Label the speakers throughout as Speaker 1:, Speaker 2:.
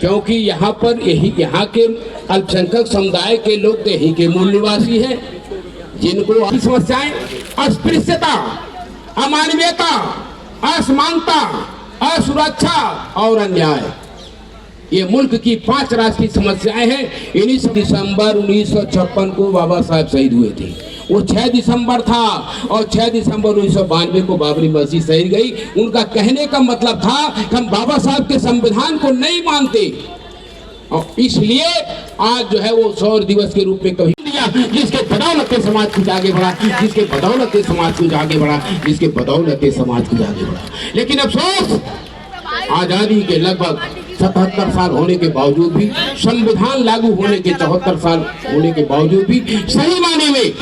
Speaker 1: क्योंकि यहाँ पर यहाँ के अल्पसंख्यक समुदाय के लोग तो यही के मूल निवासी हैं, जिनको समस्याएं अस्पृश्यता, अमानवीयता, असमानता, असुरक्षा और अन्याय, ये मुल्क की 5 राष्ट्रीय समस्याएं हैं। 19 दिसंबर 1956 को बाबा साहब शहीद हुए थे। वो 6 दिसंबर था और 6 दिसंबर 1992 को बाबरी मस्जिद शहीद गई। उनका कहने का मतलब था कि हम बाबा साहब के संविधान को नहीं मानते और इसलिए आज जो है वो शौर्य दिवस के रूप में कभी दिया, जिसके बदौलत से समाज कुछ आगे बढ़ा, जिसके बदौलत से समाज कुछ आगे बढ़ा, जिसके बदौलत से समाज कुछ आगे बढ़ा। लेकिन अफसोस, आजादी के लगभग 77 साल होने के बावजूद भी, संविधान लागू होने के 74 साल होने के बावजूद भी सही माने में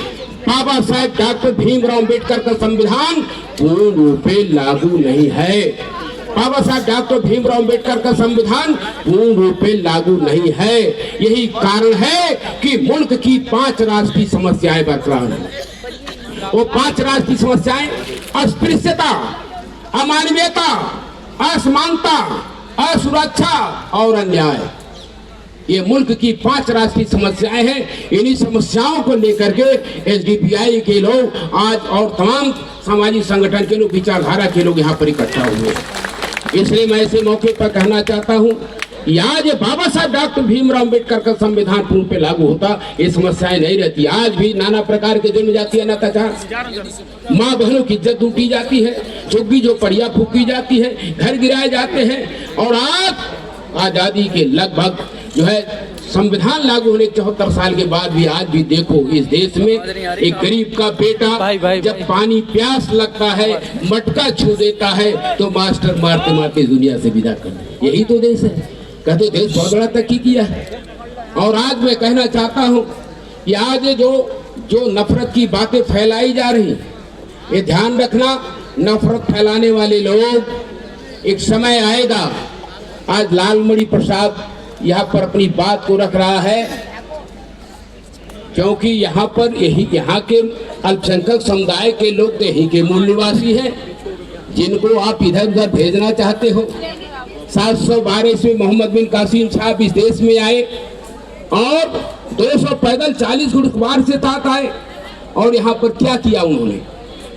Speaker 1: बाबा साहेब डॉक्टर भीमराव अम्बेडकर का संविधान पूर्ण रूप से लागू नहीं है। बाबा साहब डॉक्टर भीमराव अम्बेडकर का संविधान पूर्ण रूप से लागू नहीं है। यही कारण है कि मुल्क की 5 राष्ट्रीय समस्याएं बरकरार हैं। वो 5 राष्ट्रीय समस्याएं अस्पृश्यता, अमानवीयता, असमानता, असुरक्षा और अन्याय, ये मुल्क की 5 राष्ट्रीय समस्याएं हैं। इन्हीं समस्याओं को लेकर के एसडीपीआई के लोग आज और तमाम सामाजिक संगठन के लोग, विचारधारा के लोग यहाँ पर इकट्ठा हुए। इसलिए मैं ऐसे मौके पर कहना चाहता हूँ, आज बाबा साहब डॉक्टर भीमराव अम्बेडकर का संविधान पूर्ण पे लागू होता, ये समस्याएं नहीं रहती। आज भी नाना प्रकार के जुल्म जाती है, अत्याचार, माँ बहनों की इज्जत लूटी जाती है, झुग्गी जो पड़िया फूकी जाती है, घर गिराए जाते हैं। और आज आजादी के लगभग जो है संविधान लागू होने 74 साल के बाद भी आज भी देखो इस देश में एक गरीब का बेटा जब पानी प्यास लगता है, मटका छू देता है तो मास्टर मारते मारते दुनिया से विदा कर दे। यही तो देश है। कहते देश बहुत बड़ा तरक्की किया है। और आज मैं कहना चाहता हूँ कि आज जो नफरत की बातें फैलाई जा रही, ये ध्यान रखना, नफरत फैलाने वाले लोग एक समय आएगा। आज लालमणि प्रसाद यहाँ पर अपनी बात को रख रहा है, क्योंकि यहाँ पर यहाँ के अल्पसंख्यक समुदाय के लोग तो यही के मूल निवासी हैं, जिनको आप इधर उधर भेजना चाहते हो। 712 में मोहम्मद बिन कासिम साहब इस देश में आए और 200 पैदल 40 घुड़सवार से साथ आए और यहाँ पर क्या किया उन्होंने?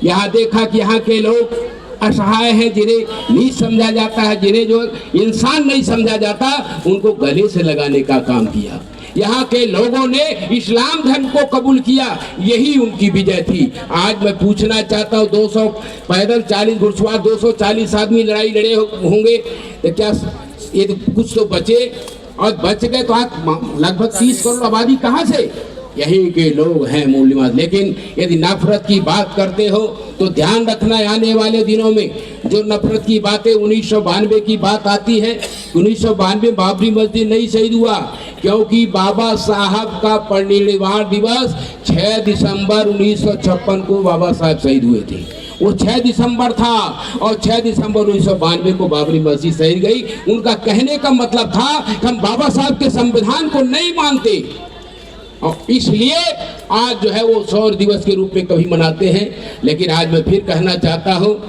Speaker 1: यहाँ देखा कि यहाँ के लोग असहाय हैं, जिन्हें नहीं समझा जाता है, जिन्हें जो इंसान नहीं समझा जाता, उनको गले से लगाने का काम किया। यहाँ के लोगों ने इस्लाम धर्म को कबूल किया, यही उनकी विजय थी। आज मैं पूछना चाहता हूँ, 200 पैदल 40 घुड़सवार 240 आदमी लड़ाई लड़े होंगे तो क्या ये कुछ तो बचे? और बच गए तो आज लगभग 30 करोड़ आबादी कहाँ से? यही के लोग हैं मूल निवासी। लेकिन यदि नफरत की बात करते हो तो ध्यान रखना, आने वाले दिनों में जो नफरत की बातें 1992 की बात आती है, 1992 बाबरी मस्जिद नहीं शहीद हुआ, क्योंकि बाबा साहब का परिनिर्वाण दिवस 6 दिसंबर 1956 को बाबा साहब शहीद हुए थे। वो 6 दिसंबर था और 6 दिसंबर 1992 को बाबरी मस्जिद शहीद गई। उनका कहने का मतलब था कि हम बाबा साहब के संविधान को नहीं मानते और इसलिए आज जो है वो शौर्य दिवस के रूप में कभी मनाते हैं। लेकिन आज मैं फिर कहना चाहता हूँ,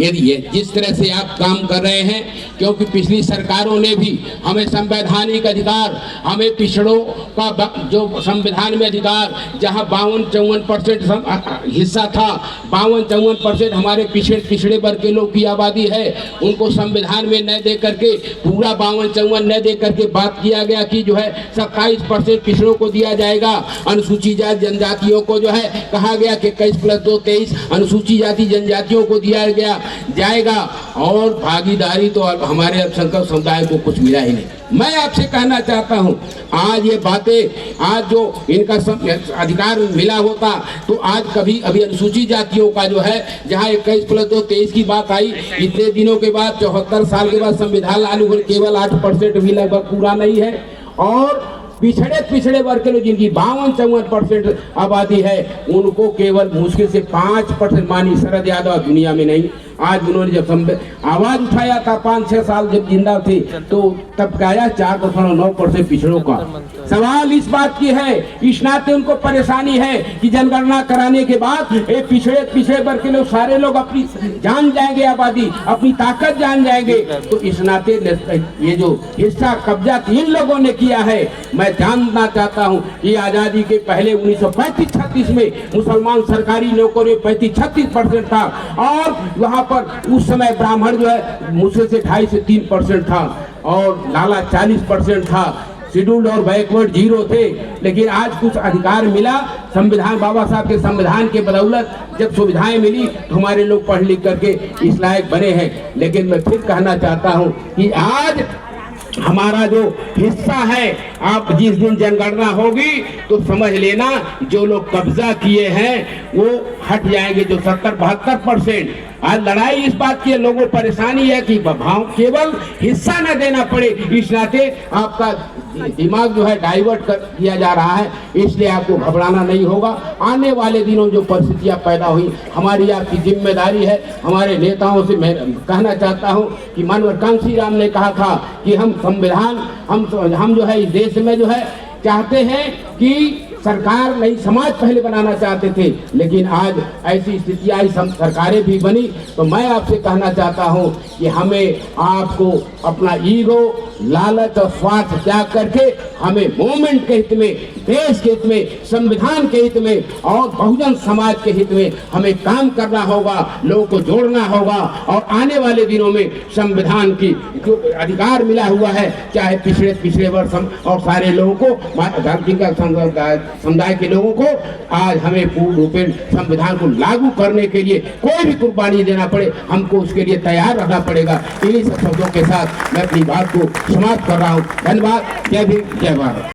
Speaker 1: यदि ये जिस तरह से आप काम कर रहे हैं, क्योंकि पिछली सरकारों ने भी हमें संवैधानिक अधिकार, हमें पिछड़ों का जो संविधान में अधिकार, जहां 52-54% हिस्सा था, 52-54% हमारे पिछड़े वर्ग के लोग की आबादी है, उनको संविधान में न दे करके, पूरा 52-54 न दे करके बात किया गया कि जो है 27% पिछड़ों को दिया जाएगा। अनुसूचित जाति जनजातियों को जो है कहा गया कि 21+2 23 अनुसूचित जाति जनजातियों को दिया गया जाएगा और भागीदारी तो हमारे अल्पसंख्यक समुदाय को कुछ मिला ही नहीं। मैं आपसे कहना चाहता हूं, आज ये बातें, आज जो इनका अधिकार मिला होता तो आज कभी अभी अनुसूचित जातियों का जो है, जहां 21+2 23 की बात आई, इतने दिनों के बाद 74 साल के बाद संविधान लागू हुए, केवल 8% भी लगभग पूरा नहीं है। और पिछड़े वर्ग के लोग जिनकी 52-54% आबादी है, उनको केवल मुश्किल से 5% मानी। शरद यादव दुनिया में नहीं, आज उन्होंने जब आवाज उठाया था 5-6 साल जब जिंदा थे, तो तब कहा 4.9% पिछड़ों का। सवाल इस बात की है, इस नाते उनको परेशानी है कि जनगणना कराने के बाद ये पिछड़े वर्ग के लोग सारे लोग अपनी जान जाएंगे, आबादी अपनी ताकत जान जाएंगे। तो इस नाते ये जो हिस्सा कब्जा इन लोगों ने किया है, मैं जानना चाहता हूं कि आजादी के पहले 1935-36 में मुसलमान सरकारी नौकरी 35-36% था, और वहां पर उस समय ब्राह्मण जो है मुझसे 2.5 से 3% था, और लाला 40% था, शेड्यूल्ड और बैकवर्ड 0 थे। लेकिन आज कुछ अधिकार मिला, संविधान, बाबा साहब के संविधान के बदौलत जब सुविधाएं मिली तो हमारे लोग पढ़ लिख करके इस लायक बने हैं। लेकिन मैं फिर कहना चाहता हूं कि आज हमारा जो हिस्सा है, आप जिस दिन जनगणना होगी तो समझ लेना जो लोग कब्जा किए हैं वो हट जाएंगे, जो 70-72%। आज लड़ाई इस बात की, लोगों को परेशानी है कि केवल हिस्सा न देना पड़े, इस नाते आपका दिमाग जो है डाइवर्ट कर किया जा रहा है, इसलिए आपको घबराना नहीं होगा। आने वाले दिनों जो परिस्थितियां पैदा हुई, हमारी आपकी जिम्मेदारी है। हमारे नेताओं से मैं कहना चाहता हूं कि मानव कांसी राम ने कहा था कि हम संविधान, हम जो है इस देश में जो है चाहते हैं कि सरकार नहीं, समाज पहले बनाना चाहते थे, लेकिन आज ऐसी स्थिति आई, सरकारें भी बनी। तो मैं आपसे कहना चाहता हूं कि हमें आपको अपना ईगो, लालच और स्वार्थ त्याग करके हमें मूवमेंट के हित में, देश के हित में, संविधान के हित में और बहुजन समाज के हित में हमें काम करना होगा, लोगों को जोड़ना होगा। और आने वाले दिनों में संविधान की जो अधिकार मिला हुआ है, चाहे पिछड़े वर्ग और सारे लोगों को, समुदाय के लोगों को, आज हमें पूर्ण रूपेण संविधान को लागू करने के लिए कोई भी कुर्बानी देना पड़े, हमको उसके लिए तैयार रहना पड़ेगा। इन्हीं सब शब्दों के साथ मैं अपनी बात को समाप्त कर रहा हूँ। धन्यवाद। जय भीम, जय भारत।